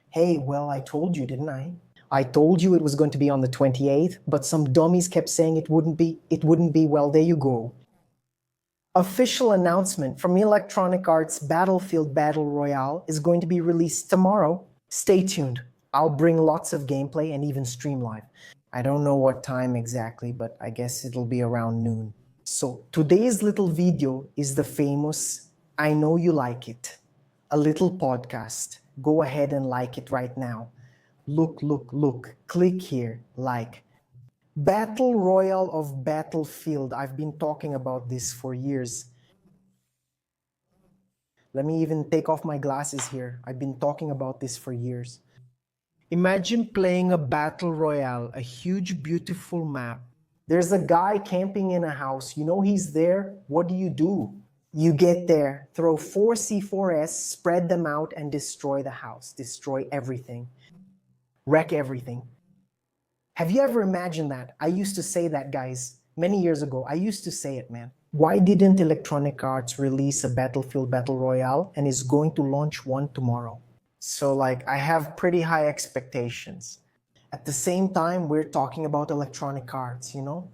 Hey, well, I told you, didn't I? I told you it was going to be on the 28th, but some dummies kept saying it wouldn't be. It wouldn't be. Well, there you go. Official announcement from Electronic Arts Battlefield Battle Royale is going to be released tomorrow. Stay tuned. I'll bring lots of gameplay and even stream live. I don't know what time exactly, but I guess it'll be around noon. So today's little video is the famous I Know You Like It, a little podcast. Go ahead and like it right now. Look, look, look. Click here, like. Battle Royale of Battlefield. I've been talking about this for years. Let me even take off my glasses here. I've been talking about this for years. Imagine playing a battle royale, a huge, beautiful map. There's a guy camping in a house. You know he's there. What do? You get there, throw 4 C4S, spread them out, and destroy the house. Destroy everything. Wreck everything. Have you ever imagined that? I used to say that, guys. Many years ago, I used to say it, man. Why didn't Electronic Arts release a Battlefield Battle Royale and is going to launch one tomorrow? So, I have pretty high expectations. At the same time, we're talking about Electronic Arts, you know?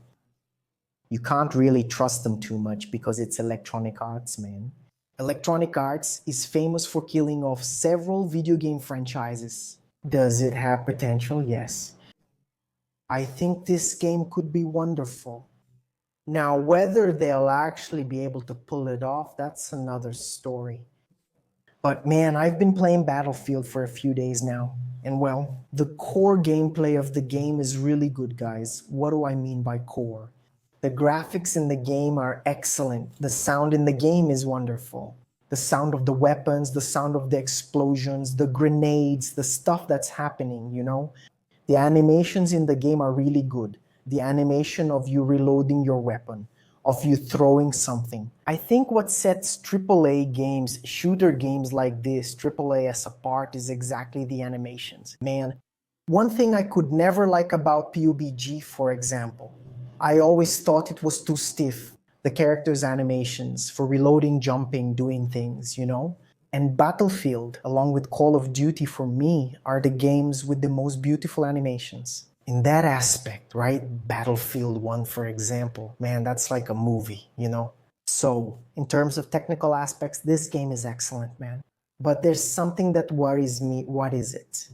You can't really trust them too much because it's Electronic Arts, man. Electronic Arts is famous for killing off several video game franchises. Does it have potential? Yes. I think this game could be wonderful. Now, whether they'll actually be able to pull it off, that's another story. But man, I've been playing Battlefield for a few days now. And well, the core gameplay of the game is really good, guys. What do I mean by core? The graphics in the game are excellent. The sound in the game is wonderful. The sound of the weapons, the sound of the explosions, the grenades, the stuff that's happening, you know? The animations in the game are really good. The animation of you reloading your weapon, of you throwing something. I think what sets AAA games, shooter games like this, AAAS apart is exactly the animations. Man, one thing I could never like about PUBG, for example, I always thought it was too stiff. The characters' animations for reloading, jumping, doing things, you know? And Battlefield, along with Call of Duty for me, are the games with the most beautiful animations. In that aspect, right? Battlefield 1, for example, man, that's like a movie, you know? So, in terms of technical aspects, this game is excellent, man. But there's something that worries me. What is it?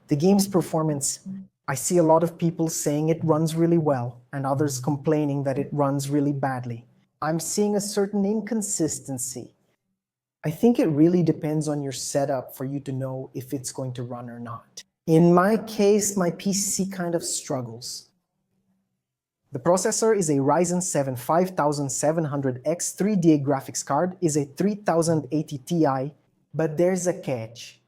The game's performance. I see a lot of people saying it runs really well, and others complaining that it runs really badly. I'm seeing a certain inconsistency. I think it really depends on your setup for you to know if it's going to run or not. In my case, my PC kind of struggles. The processor is a Ryzen 7 5700X 3D graphics card, is a 3080 Ti, but there's a catch.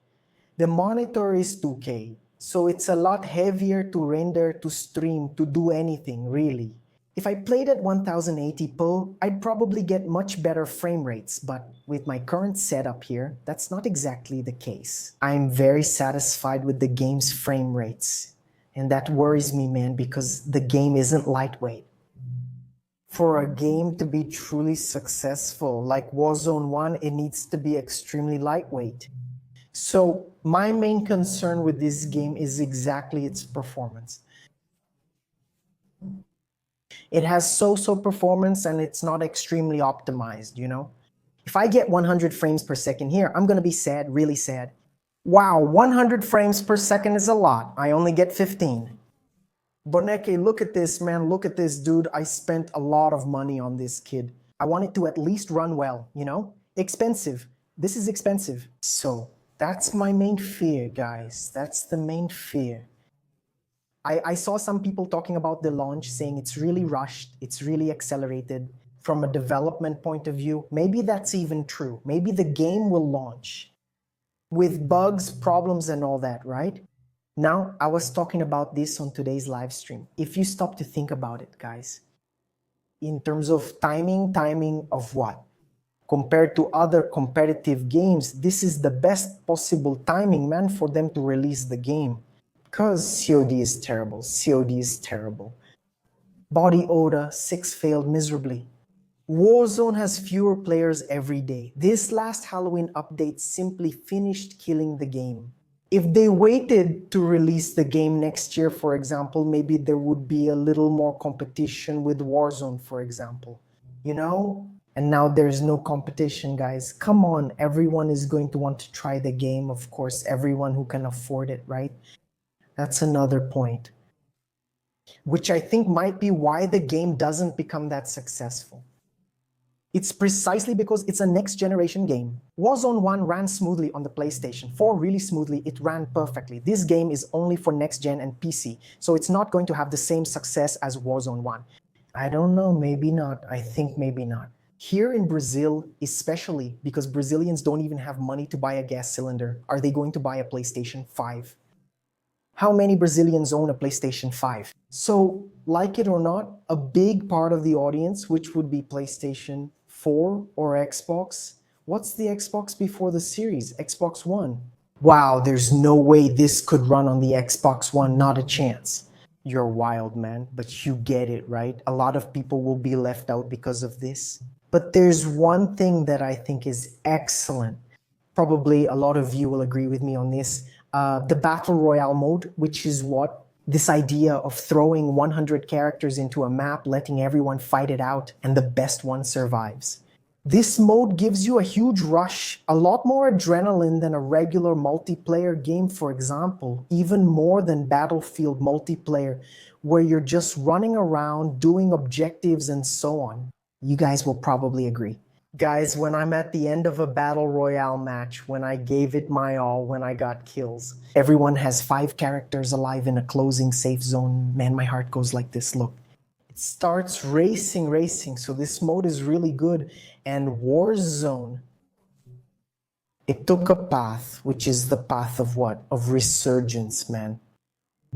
The monitor is 2K, so it's a lot heavier to render, to stream, to do anything, really. If I played at 1080p, I'd probably get much better frame rates, but with my current setup here, that's not exactly the case. I'm very satisfied with the game's frame rates, and that worries me, man, because the game isn't lightweight. For a game to be truly successful, like Warzone 1, it needs to be extremely lightweight. So my main concern with this game is exactly its performance. It has so-so performance and it's not extremely optimized, you know? If I get 100 frames per second here, I'm gonna be sad, really sad. Wow, 100 frames per second is a lot. I only get 15. Boneke, look at this, man. Look at this, dude. I spent a lot of money on this kid. I want it to at least run well, you know? Expensive. This is expensive. So that's my main fear, guys. That's the main fear. I saw some people talking about the launch, saying it's really rushed, it's really accelerated from a development point of view. Maybe that's even true. Maybe the game will launch with bugs, problems, and all that, right? Now, I was talking about this on today's live stream. If you stop to think about it, guys, in terms of timing of what? Compared to other competitive games, this is the best possible timing, man, for them to release the game. Because COD is terrible. COD is terrible. Body Oda 6 failed miserably. Warzone has fewer players every day. This last Halloween update simply finished killing the game. If they waited to release the game next year, for example, maybe there would be a little more competition with Warzone, for example. You know? And now there's no competition, guys. Come on, everyone is going to want to try the game, of course, everyone who can afford it, right? That's another point, which I think might be why the game doesn't become that successful. It's precisely because it's a next generation game. Warzone 1 ran smoothly on the PlayStation 4, really smoothly, it ran perfectly. This game is only for next gen and PC, so it's not going to have the same success as Warzone 1. I don't know, maybe not. I think maybe not. Here in Brazil, especially because Brazilians don't even have money to buy a gas cylinder, are they going to buy a PlayStation 5? How many Brazilians own a PlayStation 5? So, like it or not, a big part of the audience, which would be PlayStation 4 or Xbox, what's the Xbox before the series? Xbox One. Wow, there's no way this could run on the Xbox One, not a chance. You're wild, man, but you get it, right? A lot of people will be left out because of this. But there's one thing that I think is excellent. Probably a lot of you will agree with me on this. The Battle Royale mode, which is what? This idea of throwing 100 characters into a map, letting everyone fight it out, and the best one survives. This mode gives you a huge rush, a lot more adrenaline than a regular multiplayer game, for example, even more than Battlefield multiplayer, where you're just running around doing objectives and so on. You guys will probably agree. Guys, when I'm at the end of a battle royale match, when I gave it my all, when I got kills, everyone has 5 characters alive in a closing safe zone. Man, my heart goes like this, look. It starts racing, so this mode is really good. And Warzone, it took a path, which is the path of what? Of resurgence, man.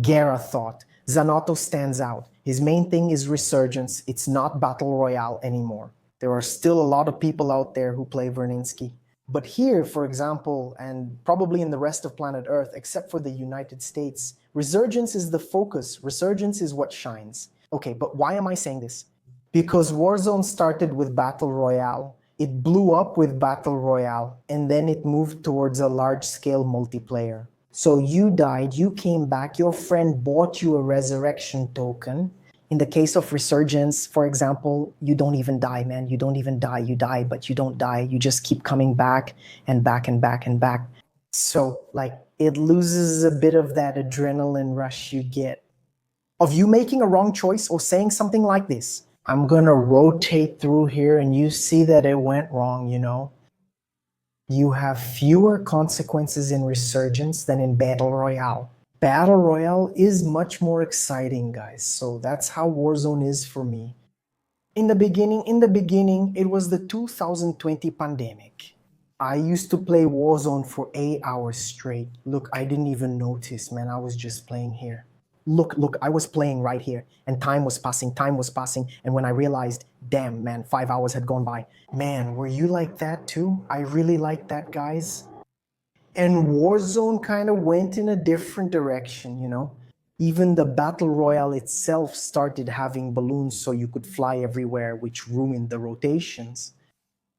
Guerra thought. Zanotto stands out. His main thing is resurgence. It's not battle royale anymore. There are still a lot of people out there who play Verninsky. But here, for example, and probably in the rest of planet Earth, except for the United States, Resurgence is the focus. Resurgence is what shines. Okay, but why am I saying this? Because Warzone started with Battle Royale, it blew up with Battle Royale, and then it moved towards a large-scale multiplayer. So you died, you came back, your friend bought you a resurrection token. In the case of Resurgence, for example, you don't even die, man. You don't even die. You die, but you don't die. You just keep coming back and back and back and back. So, like, it loses a bit of that adrenaline rush you get of you making a wrong choice or saying something like this. I'm gonna rotate through here and you see that it went wrong, you know? You have fewer consequences in Resurgence than in Battle Royale. Battle Royale is much more exciting, guys. So that's how Warzone is for me. In the beginning, it was the 2020 pandemic. I used to play Warzone for 8 hours straight. Look, I didn't even notice, man. I was just playing here. Look, I was playing right here, and time was passing, and when I realized, damn, man, 5 hours had gone by. Man, were you like that too? I really like that, guys. And Warzone kind of went in a different direction, you know? Even the Battle Royale itself started having balloons so you could fly everywhere, which ruined the rotations.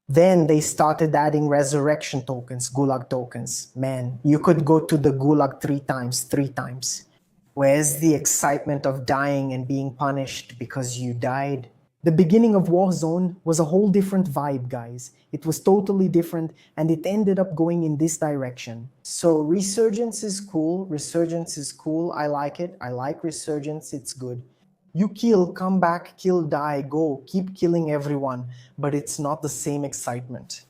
Then they started adding resurrection tokens, gulag tokens. Man, you could go to the gulag 3 times. Where's the excitement of dying and being punished because you died? The beginning of Warzone was a whole different vibe, guys. It was totally different, and it ended up going in this direction. So Resurgence is cool. Resurgence is cool. I like it. I like Resurgence. It's good. You kill, come back, kill, die, go. Keep killing everyone. But it's not the same excitement.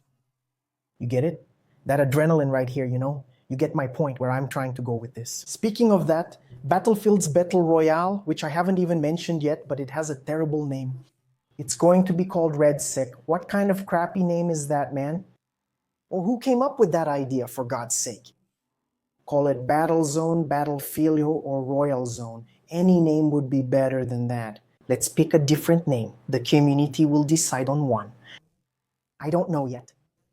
You get it? That adrenaline right here, you know? You get my point where I'm trying to go with this. Speaking of that, Battlefield's Battle Royale, which I haven't even mentioned yet, but it has a terrible name. It's going to be called RedSec. What kind of crappy name is that, man? Or who came up with that idea, for God's sake? Call it Battle Zone, Battlefield, or Royal Zone. Any name would be better than that. Let's pick a different name. The community will decide on one. I don't know yet.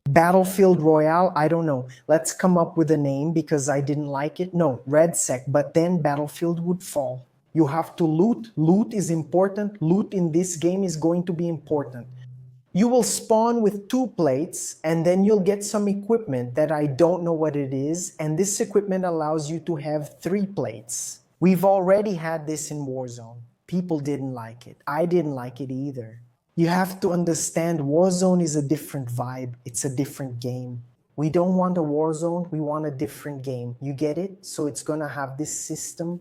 Battlefield Royale, I don't know. Let's come up with a name because I didn't like it. No, RedSec, but then Battlefield would fall. You have to loot. Loot is important. Loot in this game is going to be important. You will spawn with 2 plates and then you'll get some equipment that I don't know what it is, and this equipment allows you to have 3 plates. We've already had this in Warzone. People didn't like it. I didn't like it either. You have to understand Warzone is a different vibe. It's a different game. We don't want a Warzone, we want a different game. You get it? So it's gonna have this system.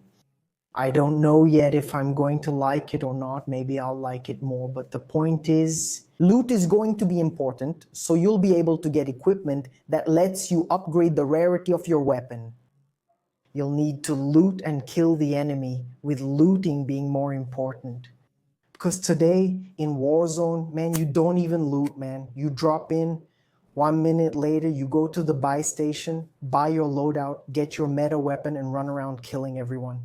I don't know yet if I'm going to like it or not. Maybe I'll like it more. But the point is, loot is going to be important. So you'll be able to get equipment that lets you upgrade the rarity of your weapon. You'll need to loot and kill the enemy, with looting being more important. Because today in Warzone, man, you don't even loot, man. You drop in, 1 minute later, you go to the buy station, buy your loadout, get your meta weapon, and run around killing everyone.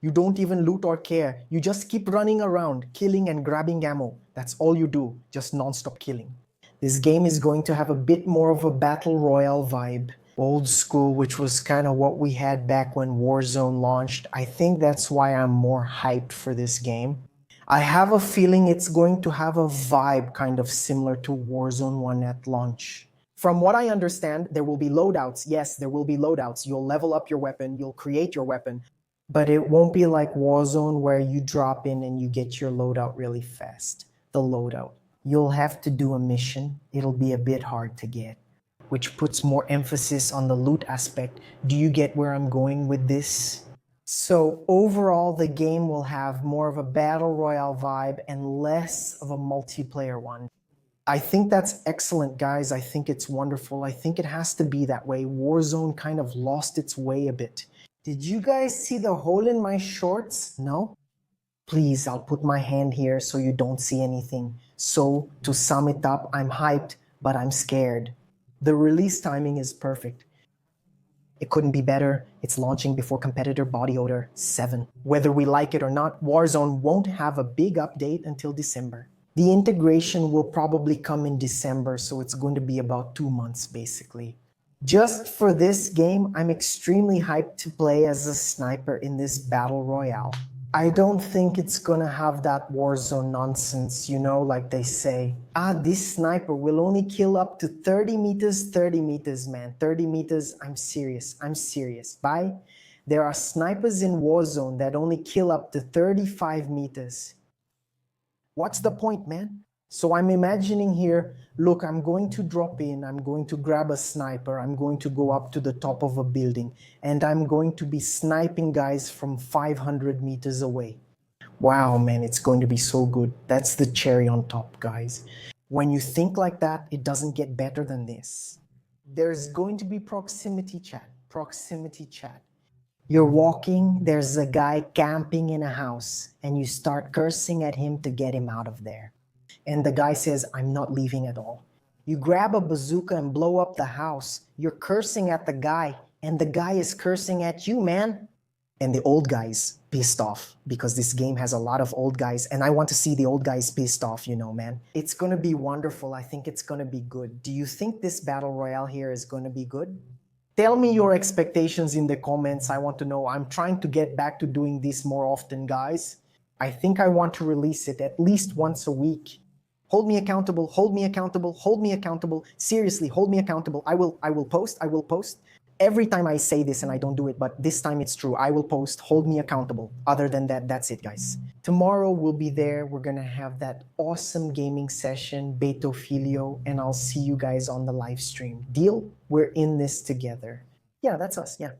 You don't even loot or care. You just keep running around, killing and grabbing ammo. That's all you do, just non-stop killing. This game is going to have a bit more of a battle royale vibe. Old school, which was kind of what we had back when Warzone launched. I think that's why I'm more hyped for this game. I have a feeling it's going to have a vibe kind of similar to Warzone 1 at launch. From what I understand, there will be loadouts. Yes, there will be loadouts. You'll level up your weapon, you'll create your weapon, but it won't be like Warzone where you drop in and you get your loadout really fast. The loadout. You'll have to do a mission. It'll be a bit hard to get, which puts more emphasis on the loot aspect. Do you get where I'm going with this? So overall, the game will have more of a battle royale vibe and less of a multiplayer one. I think that's excellent, guys. I think it's wonderful. I think it has to be that way. Warzone kind of lost its way a bit. Did you guys see the hole in my shorts? No? Please, I'll put my hand here so you don't see anything. So, to sum it up, I'm hyped, but I'm scared. The release timing is perfect. It couldn't be better. It's launching before competitor Body Odor 7. Whether we like it or not, Warzone won't have a big update until December. The integration will probably come in December, so it's going to be about 2 months basically. Just for this game, I'm extremely hyped to play as a sniper in this battle royale. I don't think it's gonna have that Warzone nonsense, like they say. This sniper will only kill up to 30 meters, man. 30 meters, I'm serious. Bye. There are snipers in Warzone that only kill up to 35 meters. What's the point, man? So I'm imagining here, look, I'm going to drop in, I'm going to grab a sniper, I'm going to go up to the top of a building, and I'm going to be sniping guys from 500 meters away. Wow, man, it's going to be so good. That's the cherry on top, guys. When you think like that, it doesn't get better than this. There's going to be proximity chat. You're walking, there's a guy camping in a house, and you start cursing at him to get him out of there. And the guy says, I'm not leaving at all. You grab a bazooka and blow up the house. You're cursing at the guy, and the guy is cursing at you, man. And the old guy's pissed off because this game has a lot of old guys, and I want to see the old guys pissed off, man. It's gonna be wonderful. I think it's gonna be good. Do you think this battle royale here is gonna be good? Tell me your expectations in the comments. I want to know. I'm trying to get back to doing this more often, guys. I think I want to release it at least once a week. Hold me accountable, hold me accountable, hold me accountable. Seriously, hold me accountable. I will post. Every time I say this and I don't do it, but this time it's true. I will post, hold me accountable. Other than that, that's it, guys. Tomorrow we'll be there. We're gonna have that awesome gaming session, Beto Filio, and I'll see you guys on the live stream. Deal? We're in this together. Yeah, that's us, yeah.